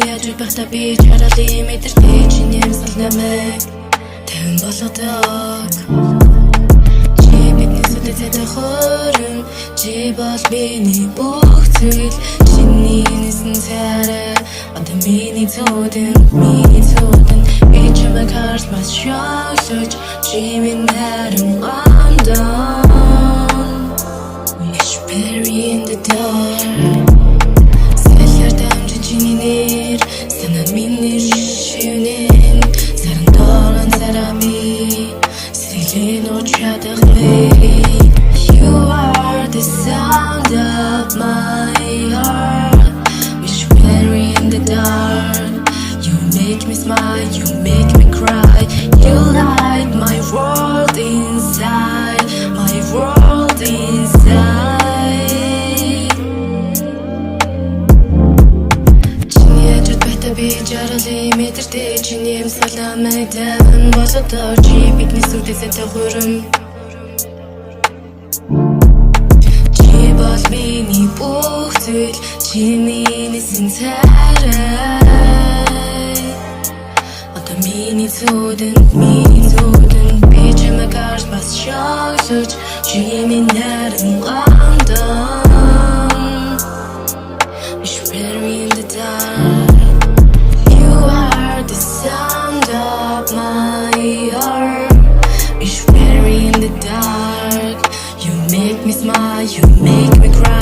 яаж байхдаа би чаралын мэдэртэй чиний амьсгал намайг тань болгодог. Чи бидний сүдэцэд хөрөн чи бол миний бүх зүйл чиний нэсэн царай одоо миний цодын би чамайг харж бас шоолж чи минь харин гомдон wish bury in the dark. Сэлэр дамжин чиний нэр санаа миний шивнэн саран долон сарами сэлэн очадах вэ. You are the sound of my heart, wish bury in the dark. You make me smile, you make me cry. You light my world inside, my world inside. Чиний ажид байта би жаргалын мэдэртэй чиний амьсгал намайг тань болгодог. Чи бидний сүдэцэд хөрөн чи бол миний бүх зүйл чиний нэсэн царай одоо миний цодын би чамайг харж бас шоолж чи минь харин гомдон wish bury in the dark. You are the sound of my heart, wish bury in the dark. You make me smile, you make me cry.